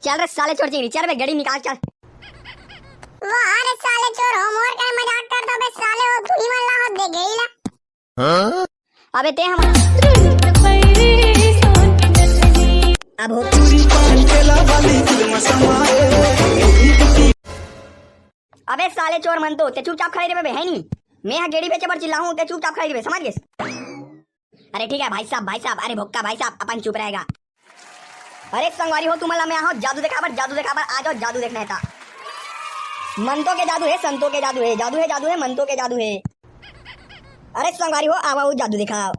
चल रे साले चोर चिंगड़ी, चल बे गड़ी निकाल चल। वाह रे साले चोर, होमवर्क का मजाक करता बे साले, वो धुनी वाला हाथ दे गई ला। अबे ते हम अब हो अबे साले चोर मन तो ते चुपचाप खड़े रहे बे, है नहीं मैं यहाँ गेड़ी पे चबर चिल्लाऊं ते चुपचाप खड़े रहे, समझ गए? अरे ठीक है भाई साहब, अरे भुक्का भाई साहब अपन चुप रहेगा। अरे संगवारी हो तुम्हारा मैं यहाँ जादू देखा पर आ जाओ, जादू देखना था। मंतों के जादू है, संतों के जादू है, जादू है मंतों के जादू है। अरे संगवारी हो आओ जादू दिखाओ।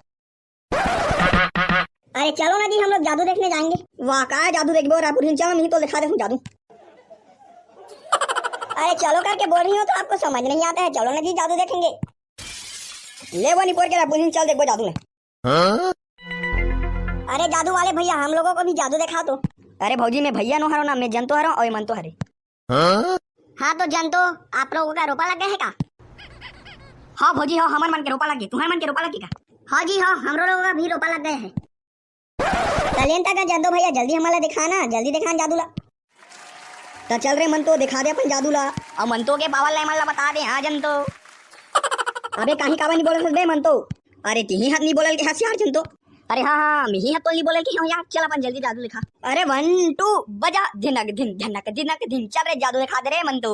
अरे चलो ना जी, हम लोग जादू देखने जाएंगे। वाह का जादू देखबो रायपुर चलो, मैं तो दिखा दे जादू। अरे चलो करके बोल रही हो तो आपको समझ नहीं आता है, चलो ना जी जादू देखेंगे। ले वो निपोर के रायपुर चल देखो जादू में। अरे जादू वाले भैया, हम लोगों को भी जादू दिखा तो। अरे भौजी मैं भैया नो हरो ना, मैं जंतो हरो और मन तो हरे। हाँ तो जंतो, आप लोगों का रोपा लग गया है का? हाँ भौजी हाँ, हमार मन के रोपा लगे, तुम्हारे मन के रोपा लगे का? हाँ जी हाँ, हम लोगों का भी रोपा लग गए हैं। तलेंता का जंतो भैया जल्दी हमारा दिखाना, जल्दी दिखाना जादू ला। तो चल रे मन तो दिखा दे अपन जादू ला, और मन तो के पावल ले मन ला बता दे। हाँ जंतो अबे कहीं कावा नहीं बोल बे मन तो, अरे तीही हाथ नहीं बोलल के हसियार जंतो। अरे हाँ मिही हाथ तो नहीं बोलल के यार, चल अपन जल्दी जादू दिखा। अरे 1 2 बजा, धिनक धिन धनक धिनक धिन, चल रे जादू दिखा दे रे मन तो।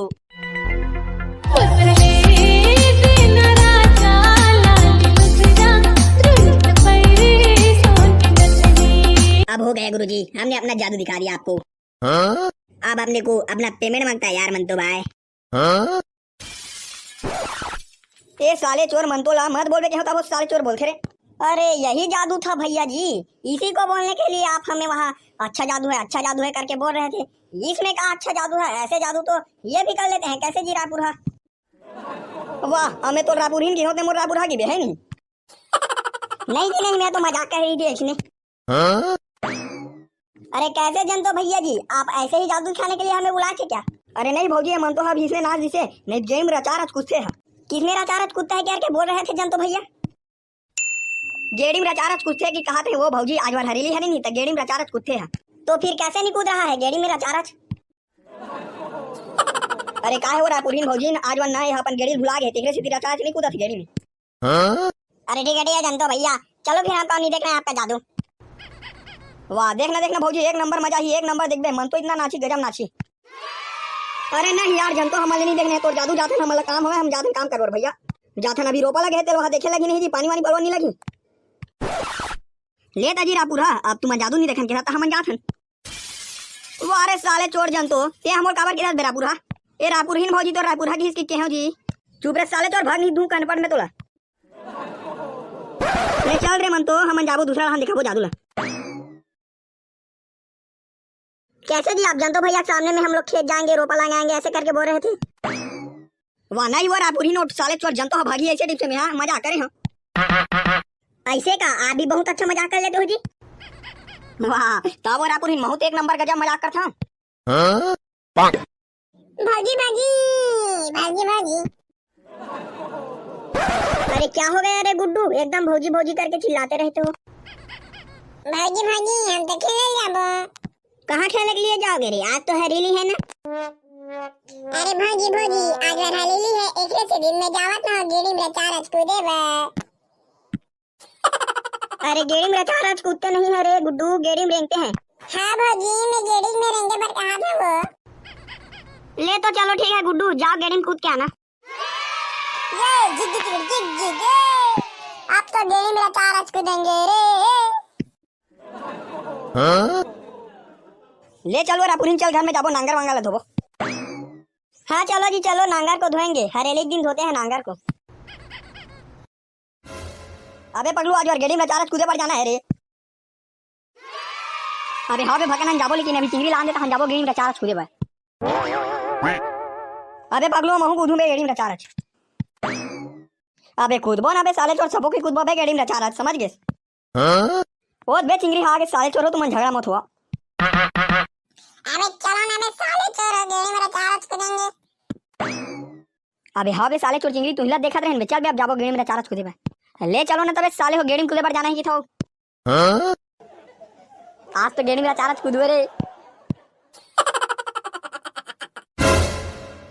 अब हो गया गुरुजी, हमने अपना जादू दिखा दिया आपको। अब अपने को अपना पेमेंट मांगता है यार मंतो भाई। ये साले चोर मंतो ला मत बोल बे, क्या होता वो साले चोर बोलते रे। अरे यही जादू था भैया जी, इसी को बोलने के लिए आप हमें वहाँ अच्छा जादू है करके बोल रहे थे। इसमें कहा अच्छा जादू है, ऐसे जादू तो ये भी कर लेते हैं कैसे जी रायपुरा। वाह हमें तो रायपुर की होते, मोर रायपुर की बे है नहीं। नहीं जी नहीं, मैं तो मजाक कर रही थी इसने। अरे कैसे जंतो भैया जी, आप ऐसे ही जादू दिखाने के लिए हमें बुलाए थे क्या? अरे नहीं भौजी मन तो अब इसने नाच दिसे नहीं, जेम रचारच कुत्ते है। किसने रचारच कुत्ता है क्या के बोल रहे थे जंतो भैया? गेड़ी में रचारच कुत्ते की कहा थे वो भौजी, आज बार हरेली है नहीं तो गेड़ी में रचारच कुत्ते है। तो फिर कैसे नहीं कूद रहा है गेड़ी में रचारच? अरे का है वो रायपुर भौजी आज बार ना है अपन गेड़ी भुला गए, तिगरे से रचारच नहीं कूदा थी गेड़ी में। अरे ठीक है जंतो भैया, चलो फिर हम तो नहीं देख रहे हैं आपका जादू। वाह देखना भौजी, एक नंबर मजा ही, एक नंबर देख बे, मन तो इतना नाची गजब नाची। अरे नहीं यार जंतो हमारे नहीं देखने तो जादू जाते हमारा काम है, हम जाते काम करो भैया। जाते अभी रोपा लगे थे वहाँ देखे लगी नहीं जी, पानी वानी बलवा नहीं लगी। लेता जी रायपुर अब तुम जादू नहीं देखन के साथ हम जाथन। वाह रे साले चोर जंतो, ते हमर काबर के साथ रायपुर ए रायपुर हिन भौजी तो रायपुर की इसकी के हो जी। चुप रे साले चोर, भाग नहीं दूं कन पड़ में तोला। ले चल रे मन तो हम जाबो दूसरा हम दिखाबो जादू ला। कैसे जी आप जंतो भैया सामने में हम लोग खेत जाएंगे रोपा लगाएंगे ऐसे करके बोल रहे थे। वाह नहीं वो रायपुर ही नोट साले चोर जंतो भागी ऐसे टिप से में हाँ मजा करे हम। ऐसे का आप भी बहुत अच्छा मजाक कर लेते हो जी। वाह तब वो रायपुर ही बहुत एक नंबर गजब मजाक करता। भागी भागी भागी भागी। अरे क्या हो गया अरे गुड्डू, एकदम भौजी भौजी करके चिल्लाते रहते हो। भागी भागी हम तो खेलने जाबो। कहाँ खेलने के लिए जाओगे रे, आज तो हरेली है ना। अरे भागी भौजी आज हरेली है, एक से दिन में जावत ना गेड़ी में चार कूदे बे। अरे गेड़ी में रचारच कूदते नहीं है रे गुड्डू, गेड़ी में रेंगते हैं। हाँ भौजी मैं गेड़ी में रेंगे पर कहा था वो। ले तो चलो ठीक है गुड्डू, जाओ गेड़ी में कूद के आना। ये जिग जिग जिग जिग, अब तो गेड़ी में रचारच कूदेंगे रे। ले चलो रायपुर चल, घर में जाबो नांगर वांगर धोबो। हाँ चलो जी चलो, नांगर को धोएंगे, हरेली दिन धोते हैं नांगर को। अबे पगलू आज और गेड़ी में चारच कूदे पर जाना है रे। अबे हाँ बे भगन जाबो, लेकिन अभी चिंगड़ी लान देता हम जाबो गेड़ी में चारच कूदे पर। अबे पगलू महू कूदू बे गेड़ी में चारच। अबे कूदबो ना बे साले चोर, सबो की कूदबो बे गेड़ी में चारच, समझ गए? ओ बे चिंगड़ी हाँ के साले चोर हो, तुम झगड़ा मत हुआ। अबे चलो ना बे साले चोर, गेड़ी में चारच कूदेंगे। अबे हाँ बे साले चोर चिंगड़ी तुहिला देखत रहन बे, चल बे अब जाबो गेड़ी में चारच कूदे पर। ले चलो ना तबे साले हो, गेड़ी में कूदे पर जाना है कि था आज तो गेड़ी में चारच कूदवे रे।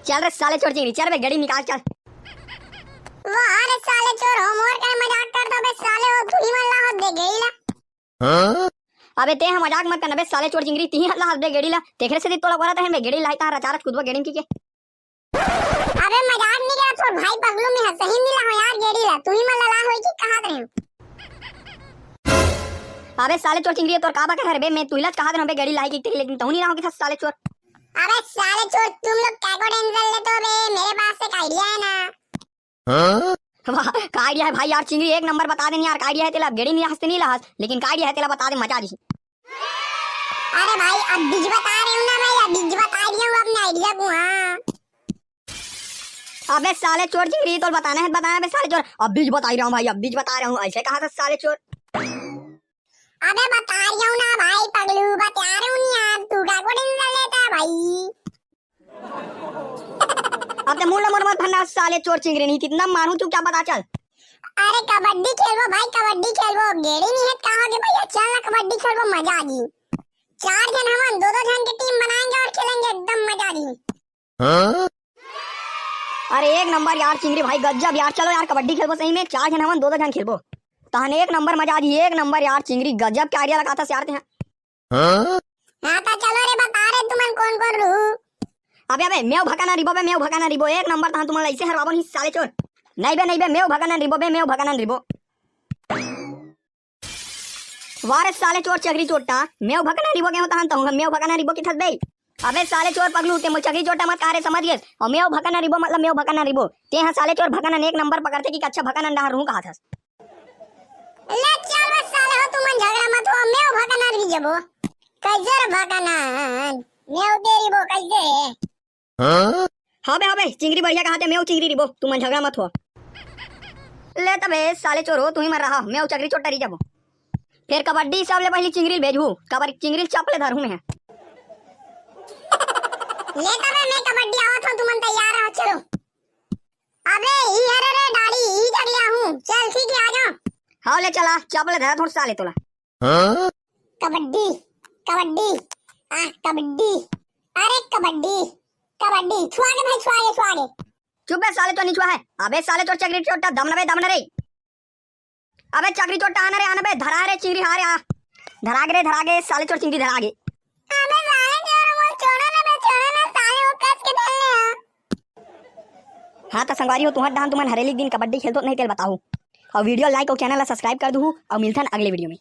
चल रे साले चोर चिंगरी, चल बे गेड़ी निकाल चल। वो अरे साले चोर होमवर्क का मजाक कर दो बे साले, वो तू ही मल्ला हो दे गेड़ी ला। अबे ते हम मजाक मत करना बे साले चोर चिंगरी, ती हल्ला हद दे गेड़ी ला। देखरे से तो लगा रहा था बे गेड़ी लाई ता रचारच कुदवा गेड़ी की के। अबे मजाक नहीं कर, छोड़ भाई पगलू में हंस ही मिला हो यार गेड़ी ला, तू ही मल्ला ला होई की कहा रहे हो। अबे साले चोर चिंगरी तोर का बा कर बे, मैं तू हिलच कहा दे बे गेड़ी लाई की, लेकिन तू नहीं रहो कि साले चोर। अबे साले चोर तुम लोग क्या को टेंशन लेते हो बे, मेरे पास एक आइडिया है ना। वाह का आइडिया है भाई यार चिंगरी, एक नंबर बता देनी यार, का आइडिया है तेला। गेड़ी नहीं हंसते नहीं लहस, लेकिन का आइडिया है तेला बता दे, मजा दी। अरे भाई अब बीज बता रहे हूँ ना भाई, अब बीज बता रही हूँ अपने आइडिया को। हाँ अबे साले चोर चिंगरी तो बताना है, बताना बे साले चोर। अब बीज बता रहा हूँ भाई, अब बीज बता रहा हूँ, ऐसे कहा था साले चोर। अबे बता रही हूँ ना भाई पगलू, बता रही हूँ यार, तू क्या को टेंशन लेता है भाई। अब मुंह न मत भरना साले चोर चिंगरी, नहीं कितना मानू तू क्या पता चल। अरे कबड्डी खेलो भाई, कबड्डी खेलो, गेड़ी नहीं है कहोगे भैया, चल ना कबड्डी खेलो, मजा आ गई। 4 जन हम 2-2 जन की टीम बनाएंगे और खेलेंगे, एकदम मजा आ गई। अरे एक नंबर यार चिंगरी भाई, गजब यार। चलो यार कबड्डी खेलबो सही में, 4 जन हम 2-2 जन खेलबो, तहने एक नंबर मजा आ गई, एक नंबर यार चिंगरी, गजब क्या आइडिया लगाता यार ते। हाँ तो चलो रे, बता रहे तुमन कौन कौन रहू। अबे अबे मेव भगाना रिबो बे, मेव भगाना रिबो, एक नंबर तहां तुमन ऐसे हरवाबो नहीं साले चोर। नहीं बे मेव भगाना रिबो बे, मेव भगाना रिबो। वारे साले चोर चगरी चोटा, मेव भगाना रिबो के होता हन तहु मेव भगाना रिबो की थस बे। अबे साले चोर पगलू ते मो चगरी चोटा मत कारे समझ गए, और मेव भगाना रिबो मतलब मेव भगाना रिबो। ते हां साले चोर भगाना एक नंबर पकड़ते कि अच्छा भगाना ना रहूं कहा थस। ले चल बस साले हो, तुमन झगड़ा मत हो, मेव भगाना री जबो कैसे भगाना, मेव तेरी बो कैसे। हाँ बे चिंगरी बढ़िया कहा थे, मेव चिंगरी रिबो, तुम झगड़ा मत हो। ले तबे साले चोर हो, तू ही मर रहा, मेव चगरी चोटा री जबो। फिर कबड्डी सब ले पहले चिंगरी भेजू, कबर चिंगरी चपले धरू में है। ले तबे मैं कबड्डी आवत हूं, तुमन तैयार हो चलो। अबे ई हरे रे डाड़ी ई जगलिया हूं, चल ठीक है आ जाओ। हाँ ले चला, चपले धरा थोड़ा साले तोला। कबड्डी कबड्डी आ कबड्डी, अरे कबड्डी कबड्डी, छुआगे भाई छुआगे। चुप बे साले तो निचुआ है। अबे साले तो चगरी चोटा दम न रे। अबे चगरी चोटा आना बे, धरा रे चिंगरी हारे आ, धरा गे साले चोर चिंगरी धरा गे। अबे साले चोर वो छोड़ो ना साले, वो कस के खेलने हैं। हाँ तो संगवारी हो तुहर डान तुमन हरेली दिन कबड्डी खेलतो नहीं तेल बताऊ, और वीडियो लाइक और चैनल सब्सक्राइब कर दू, और मिलथन अगले वीडियो में।